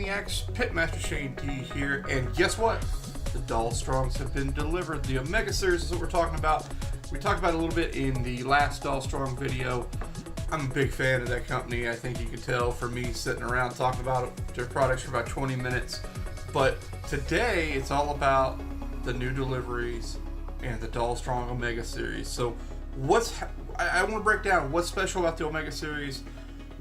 Maniacs, Pitmaster Shane D here, and guess what? The Dalstrongs have been delivered. The Omega series is what we're talking about. We talked about it a little bit in the last Dalstrong video. I'm a big fan of that company. I think you can tell from me sitting around talking about their products for about 20 minutes. But today, it's all about the new deliveries and the Dalstrong Omega series. So I want to break down what's special about the Omega series,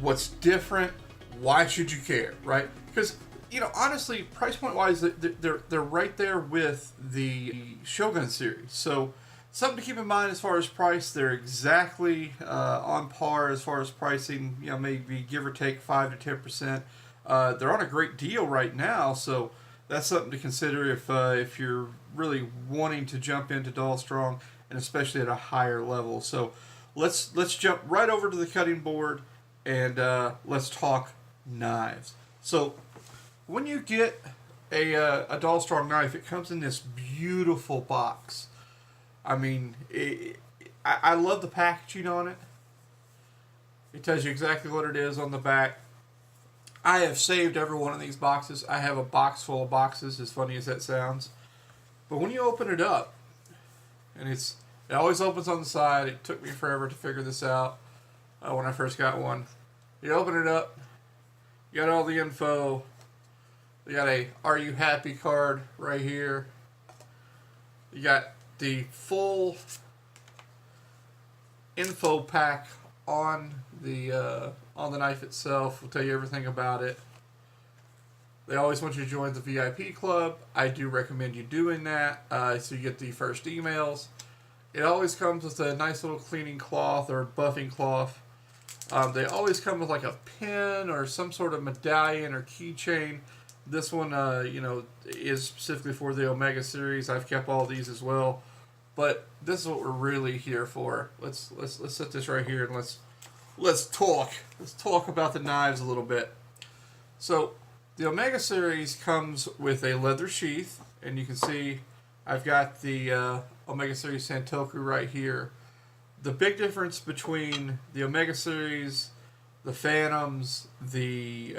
what's different, why should you care, right? Because, you know, honestly, price point wise, they're right there with the Shogun series. So something to keep in mind as far as price, they're exactly on par as far as pricing, you know, maybe give or take 5 to 10%. They're on a great deal right now, so that's something to consider if you're really wanting to jump into Dalstrong, and especially at a higher level. So let's jump right over to the cutting board and let's talk knives. So when you get a Dalstrong knife, it comes in this beautiful box. I mean, I love the packaging on it. It tells you exactly what it is on the back. I have saved every one of these boxes. I have a box full of boxes, as funny as that sounds. But when you open it up, and it always opens on the side. It took me forever to figure this out when I first got one. You open it up, you got all the info. You got a "Are you happy" card right here. You got the full info pack on the knife itself. Will tell you everything about it. They always want you to join the VIP club. I do recommend you doing that, so you get the first emails. It always comes with a nice little cleaning cloth or buffing cloth. They always come with like a pin or some sort of medallion or keychain. This one, you know, is specifically for the Omega series. I've kept all these as well, but this is what we're really here for. Let's set this right here and let's talk. Let's talk about the knives a little bit. So the Omega series comes with a leather sheath, and you can see I've got the Omega series Santoku right here. The big difference between the Omega series, the Phantoms, the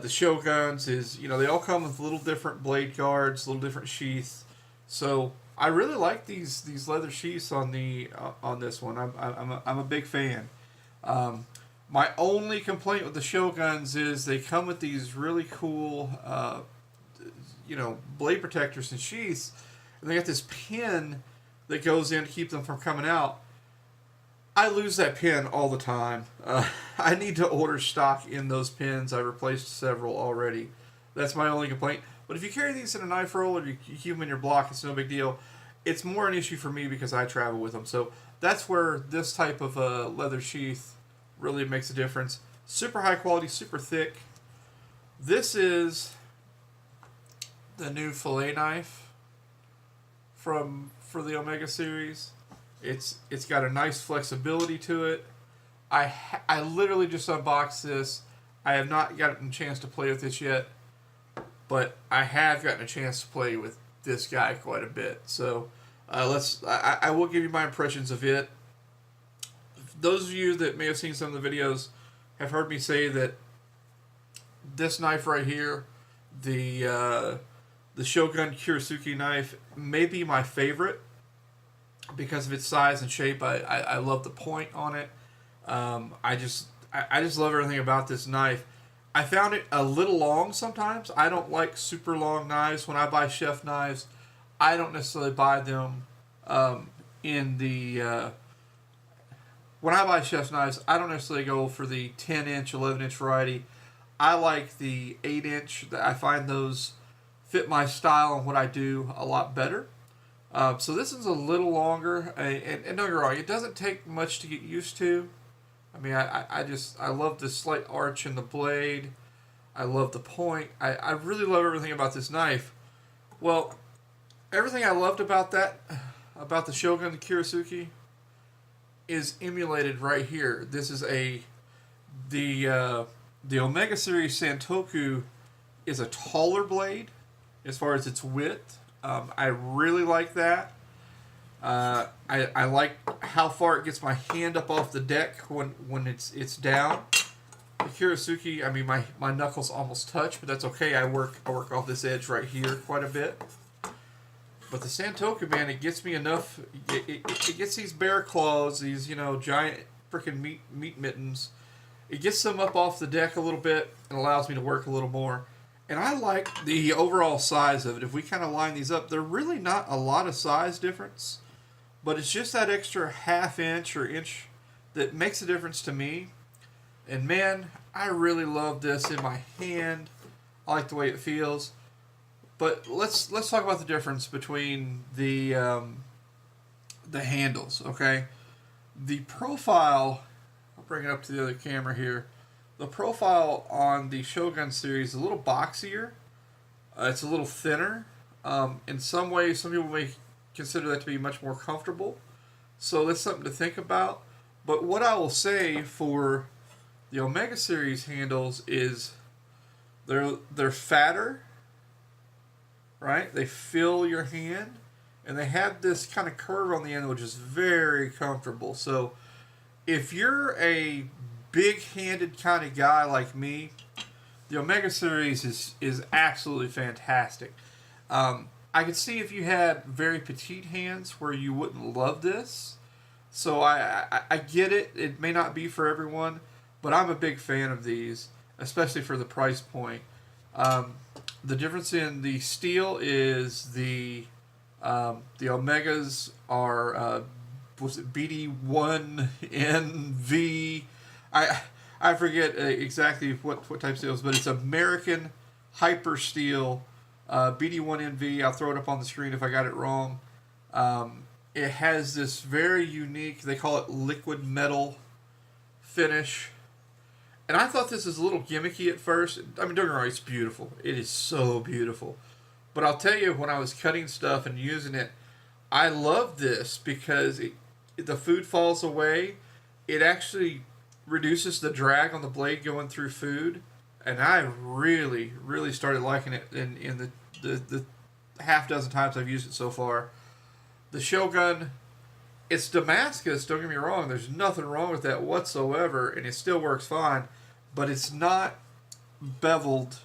Shoguns is, you know, they all come with little different blade guards, little different sheaths. So I really like these leather sheaths on this one. I'm a big fan. My only complaint with the Shoguns is they come with these really cool, you know, blade protectors and sheaths, and they got this pin that goes in to keep them from coming out. I lose that pin all the time. I need to order stock in those pins. I replaced several already. That's my only complaint. But if you carry these in a knife roll or you keep them in your block, it's no big deal. It's more an issue for me because I travel with them. So that's where this type of leather sheath really makes a difference. Super high quality, super thick. This is the new fillet knife for the Omega series. It's got a nice flexibility to it. I literally just unboxed this. I have not gotten a chance to play with this yet, but I have gotten a chance to play with this guy quite a bit. So I will give you my impressions of it. Those of you that may have seen some of the videos have heard me say that this knife right here, the Shogun Kurisuke knife, may be my favorite because of its size and shape. I love the point on it. I just love everything about this knife. I found it a little long sometimes. I don't like super long knives. When I buy chef knives, I don't necessarily buy them when I buy chef's knives, I don't necessarily go for the 10-inch, 11-inch variety. I like the 8-inch. I find those fit my style and what I do a lot better. So this is a little longer, and don't get me wrong, it doesn't take much to get used to. I mean, I love the slight arch in the blade. I love the point. I really love everything about this knife. Well, everything I loved about the Shogun, the Kurisuke, is emulated right here. This is the Omega series Santoku is a taller blade as far as its width. I really like that. I like how far it gets my hand up off the deck when it's down. The Kirisuke, I mean, my knuckles almost touch, but that's okay. I work off this edge right here quite a bit. But the Santoku, man, it gets me enough. It gets these bear claws, these, you know, giant freaking meat mittens. It gets them up off the deck a little bit and allows me to work a little more. And I like the overall size of it. If we kind of line these up, they're really not a lot of size difference. But it's just that extra half inch or inch that makes a difference to me. And man, I really love this in my hand. I like the way it feels. But let's talk about the difference between the handles, okay? The profile, I'll bring it up to the other camera here. The profile on the Shogun series is a little boxier. It's a little thinner. In some ways, some people may consider that to be much more comfortable. So that's something to think about. But what I will say for the Omega series handles is they're fatter. Right? They fill your hand, and they have this kind of curve on the end, which is very comfortable. So if you're a big-handed kind of guy like me, the Omega series is absolutely fantastic. I could see if you had very petite hands where you wouldn't love this. So I get it. It may not be for everyone, but I'm a big fan of these, especially for the price point. The difference in the steel is the Omegas are was it BD1NV? I forget exactly what type of steel it is, but it's American Hyper Steel BD1NV. I'll throw it up on the screen if I got it wrong. It has this very unique, they call it liquid metal finish. And I thought this was a little gimmicky at first. I mean, don't get me wrong, it's beautiful. It is so beautiful. But I'll tell you, when I was cutting stuff and using it, I love this because the food falls away. It actually reduces the drag on the blade going through food. And I really, really started liking it in the half dozen times I've used it so far. The Shogun, it's Damascus, don't get me wrong. There's nothing wrong with that whatsoever, and it still works fine. But it's not beveled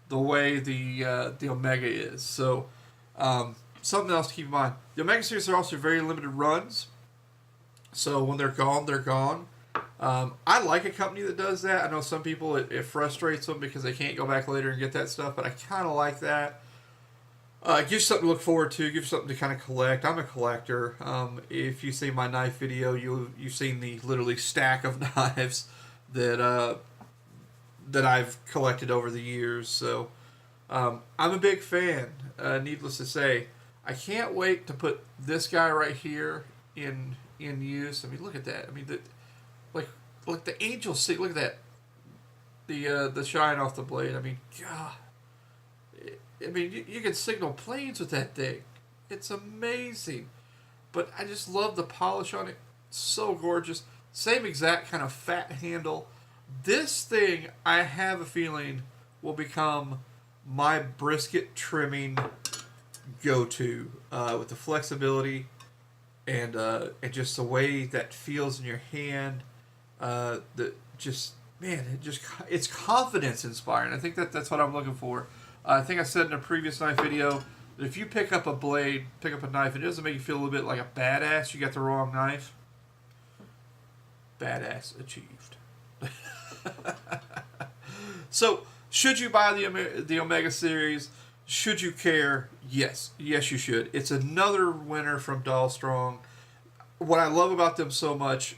the way the Omega is. So, something else to keep in mind. The Omega series are also very limited runs. So when they're gone, they're gone. I like a company that does that. I know some people, it frustrates them because they can't go back later and get that stuff, but I kind of like that. Gives you something to look forward to, gives you something to kind of collect. I'm a collector. If you see my knife video, you've seen the literally stack of knives that I've collected over the years. So I'm a big fan, needless to say. I can't wait to put this guy right here in use. I mean, look at that. I mean, like the angel seat. Look at that. The shine off the blade. I mean, God. I mean, you can signal planes with that thing. It's amazing. But I just love the polish on it. So gorgeous. Same exact kind of fat handle. This thing, I have a feeling, will become my brisket trimming go-to with the flexibility and just the way that feels in your hand. It's confidence inspiring. I think that's what I'm looking for. I think I said in a previous knife video that if you pick up a blade, pick up a knife, it doesn't make you feel a little bit like a badass. You got the wrong knife. Badass achieved. So, should you buy the Omega series? Should you care? Yes. Yes, you should. It's another winner from Dalstrong. What I love about them so much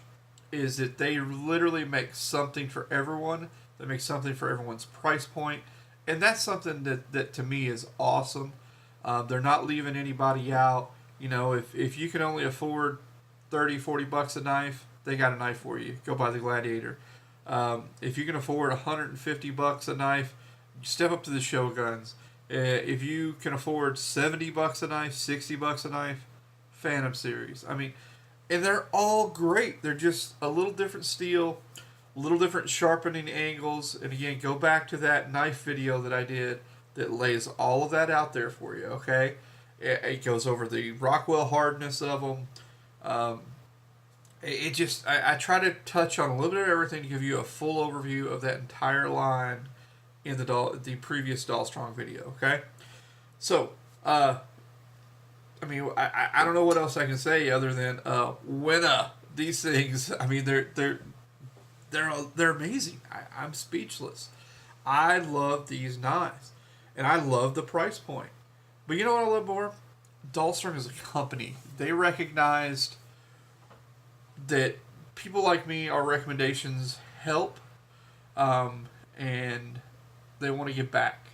is that they literally make something for everyone. They make something for everyone's price point. And that's something that to me is awesome. They're not leaving anybody out. You know, if you can only afford $30-$40 a knife, they got a knife for you. Go buy the Gladiator. If you can afford $150 a knife, step up to the Shoguns. If you can afford $70 a knife, $60 a knife, Phantom series. I mean, and they're all great. They're just a little different steel, a little different sharpening angles. And again, go back to that knife video that I did that lays all of that out there for you, okay? It goes over the Rockwell hardness of them. it just I try to touch on a little bit of everything to give you a full overview of that entire line in the previous Dalstrong video. Okay, so I mean I don't know what else I can say other than winner. These things, I mean they're amazing. I'm speechless. I love these knives, and I love the price point. But you know what I love more? Dalstrong is a company. They recognized that people like me, our recommendations help, and they want to give back.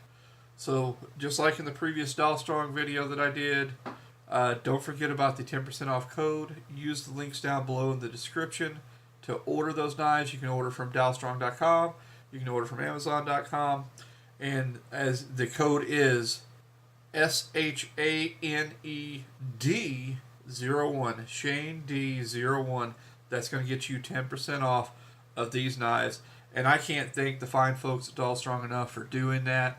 So just like in the previous Dalstrong video that I did, don't forget about the 10% off code. Use the links down below in the description to order those knives. You can order from Dalstrong.com. You can order from Amazon.com. And as the code is SHANED01, Shane D01. That's going to get you 10% off of these knives. And I can't thank the fine folks at Dalstrong enough for doing that.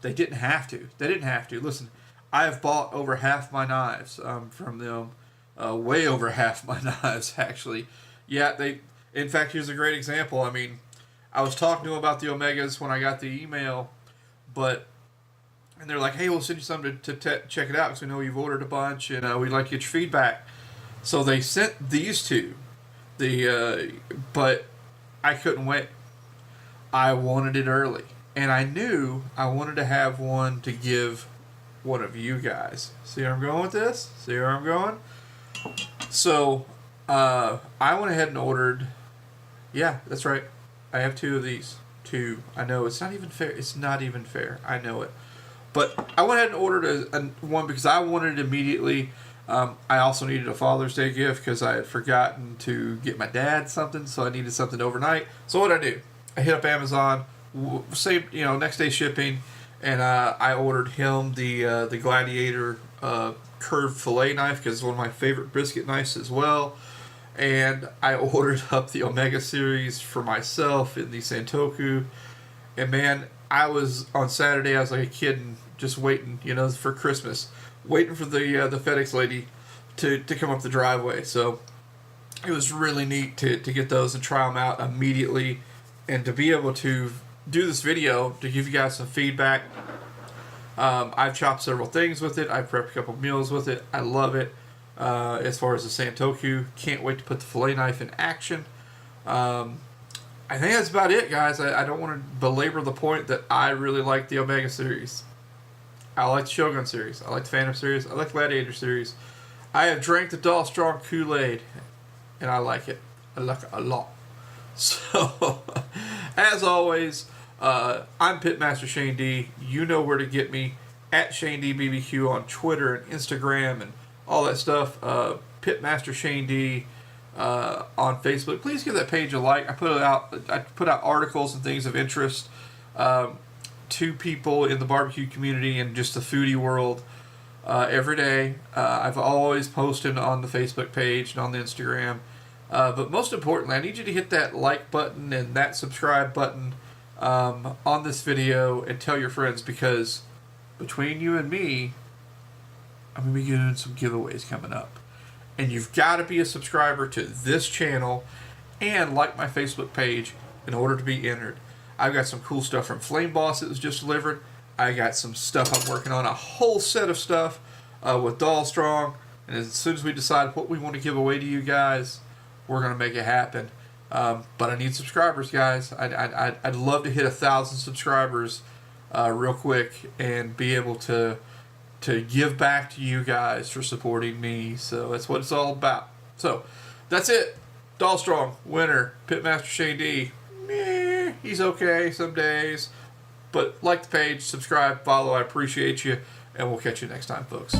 They didn't have to. They didn't have to. Listen, I have bought over half my knives from them. Way over half my knives, actually. Yeah, in fact, here's a great example. I mean, I was talking to them about the Omegas when I got the email, and they're like, hey, we'll send you something to check it out because we know you've ordered a bunch and we'd like to get your feedback. So they sent these two, but I couldn't wait. I wanted it early, and I knew I wanted to have one to give one of you guys. See where I'm going with this? See where I'm going? So I went ahead and ordered. Yeah, that's right. I have two of these. Two. I know it's not even fair. It's not even fair. I know it. But I went ahead and ordered one because I wanted it immediately. I also needed a Father's Day gift because I had forgotten to get my dad something, so I needed something overnight. So what did I do? I hit up Amazon, saved next day shipping, and I ordered him the Gladiator curved fillet knife because it's one of my favorite brisket knives as well. And I ordered up the Omega series for myself in the Santoku. And man, I was on Saturday. I was like a kid and just waiting, for Christmas, waiting for the FedEx lady to come up the driveway. So it was really neat to get those and try them out immediately, and to be able to do this video to give you guys some feedback. I've chopped several things with it. I've prepped a couple meals with it. I love it. As far as the Santoku, can't wait to put the fillet knife in action. I think that's about it, guys. I don't want to belabor the point that I really like the Omega series. I like the Shogun series. I like the Phantom series. I like the Gladiator series. I have drank the Dalstrong Kool-Aid, and I like it. I like it a lot. So, as always, I'm Pitmaster Shane D. You know where to get me, at Shane D BBQ on Twitter and Instagram and all that stuff. Pitmaster Shane D on Facebook. Please give that page a like. I put out articles and things of interest to people in the barbecue community and just the foodie world every day. I've always posted on the Facebook page and on the Instagram. But most importantly, I need you to hit that like button and that subscribe button on this video and tell your friends, because between you and me, I'm going to be doing some giveaways coming up. And you've got to be a subscriber to this channel and like my Facebook page in order to be entered. I've got some cool stuff from Flame Boss that was just delivered. I got some stuff I'm working on, a whole set of stuff with Dalstrong. And as soon as we decide what we want to give away to you guys, we're going to make it happen. But I need subscribers, guys. I'd love to hit 1,000 subscribers real quick and be able to give back to you guys for supporting me. So that's what it's all about. So that's it. Dalstrong, winner. Pitmaster Shane D. Meh, he's okay some days. But like the page, subscribe, follow. I appreciate you. And we'll catch you next time, folks.